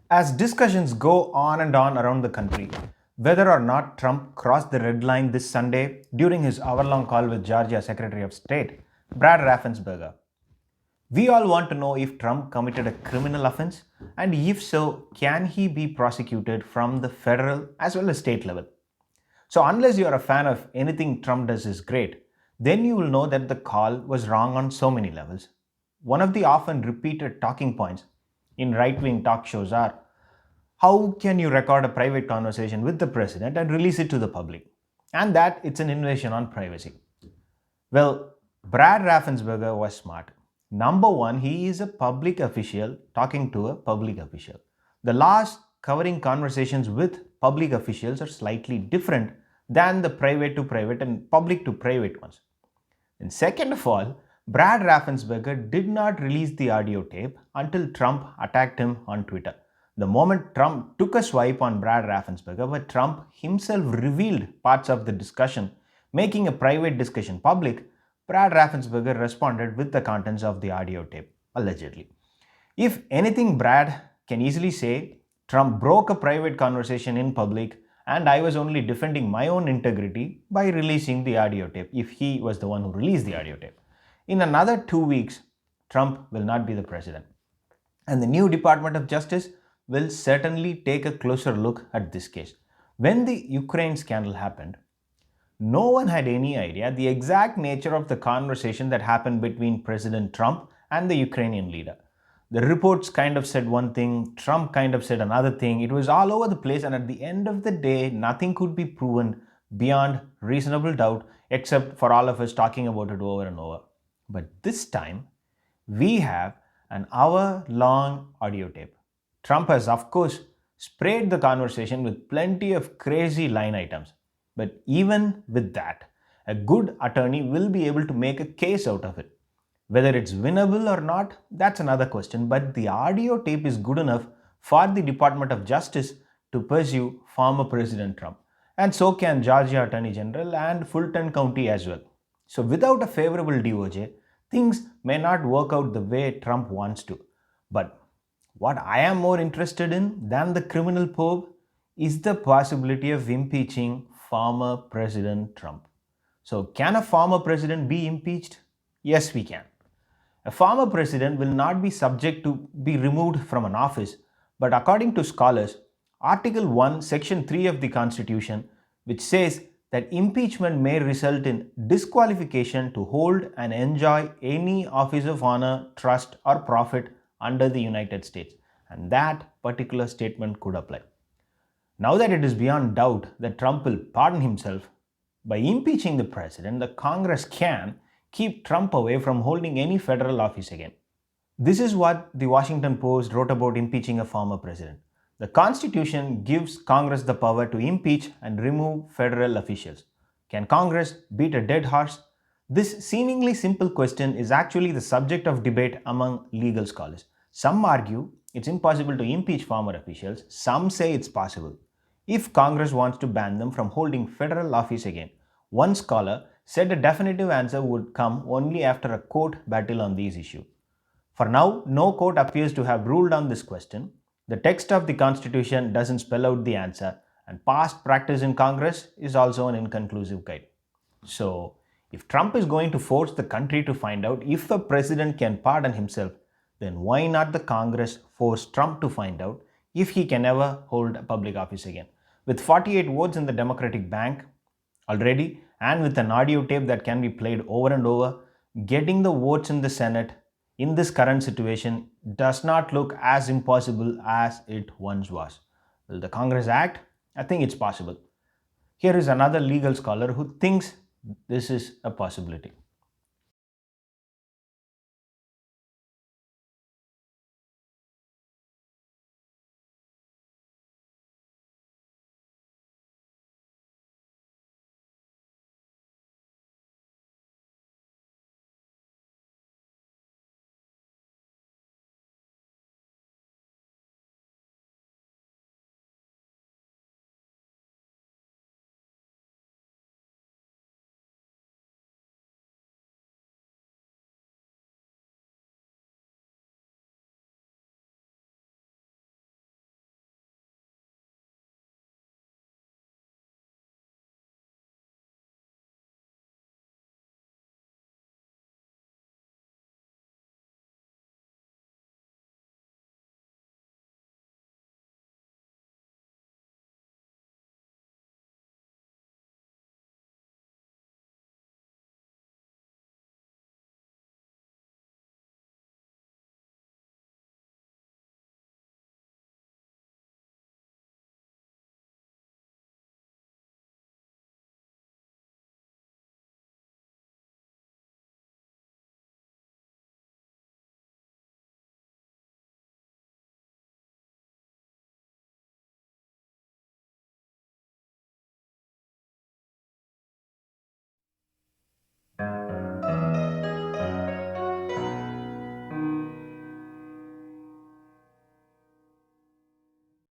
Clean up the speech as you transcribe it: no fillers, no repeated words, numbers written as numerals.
As discussions go on and on around the country, whether or not Trump crossed the red line this Sunday during his hour-long call with Georgia Secretary of State, Brad Raffensperger, we all want to know if Trump committed a criminal offense, and if so, can he be prosecuted from the federal as well as state level? So, unless you are a fan of anything Trump does is great, then you will know that the call was wrong on so many levels. One of the often repeated talking points in right wing talk shows are, how can you record a private conversation with the president and release it to the public? And that it's an invasion on privacy. Well, Brad Raffensperger was smart. Number one, he is a public official talking to a public official. The laws covering conversations with public officials are slightly different than the private to private and public to private ones. And second of all, Brad Raffensperger did not release the audio tape until Trump attacked him on Twitter. The moment Trump took a swipe on Brad Raffensperger, but Trump himself revealed parts of the discussion, making a private discussion public, Brad Raffensperger responded with the contents of the audio tape, allegedly. If anything, Brad can easily say, Trump broke a private conversation in public and I was only defending my own integrity by releasing the audio tape, if he was the one who released the audio tape. In another 2 weeks, Trump will not be the president. And the new Department of Justice will certainly take a closer look at this case. When the Ukraine scandal happened, no one had any idea the exact nature of the conversation that happened between President Trump and the Ukrainian leader. The reports kind of said one thing, Trump kind of said another thing. It was all over the place, and at the end of the day, nothing could be proven beyond reasonable doubt except for all of us talking about it over and over. But this time, we have an hour long audio tape. Trump has, of course, sprayed the conversation with plenty of crazy line items. But even with that, a good attorney will be able to make a case out of it. Whether it's winnable or not, that's another question, but the audio tape is good enough for the Department of Justice to pursue former President Trump. And so can Georgia Attorney General and Fulton County as well. So without a favorable DOJ, things may not work out the way Trump wants to. But what I am more interested in than the criminal probe is the possibility of impeaching former President Trump. So, can a former president be impeached? Yes, we can. A former president will not be subject to be removed from an office, but according to scholars, Article 1, Section 3 of the Constitution, which says that impeachment may result in disqualification to hold and enjoy any office of honor, trust, or profit under the United States, and that particular statement could apply. Now that it is beyond doubt that Trump will pardon himself, by impeaching the president, the Congress can keep Trump away from holding any federal office again. This is what the Washington Post wrote about impeaching a former president. The Constitution gives Congress the power to impeach and remove federal officials. Can Congress beat a dead horse? This seemingly simple question is actually the subject of debate among legal scholars. Some argue it's impossible to impeach former officials, some say it's possible if Congress wants to ban them from holding federal office again. One scholar said a definitive answer would come only after a court battle on these issues. For now, no court appears to have ruled on this question. The text of the Constitution doesn't spell out the answer, and past practice in Congress is also an inconclusive guide. So, if Trump is going to force the country to find out if a president can pardon himself, then why not the Congress force Trump to find out if he can ever hold a public office again? With 48 votes in the Democratic bank already, and with an audio tape that can be played over and over, getting the votes in the Senate in this current situation does not look as impossible as it once was. Will the Congress act? I think it's possible. Here is another legal scholar who thinks this is a possibility.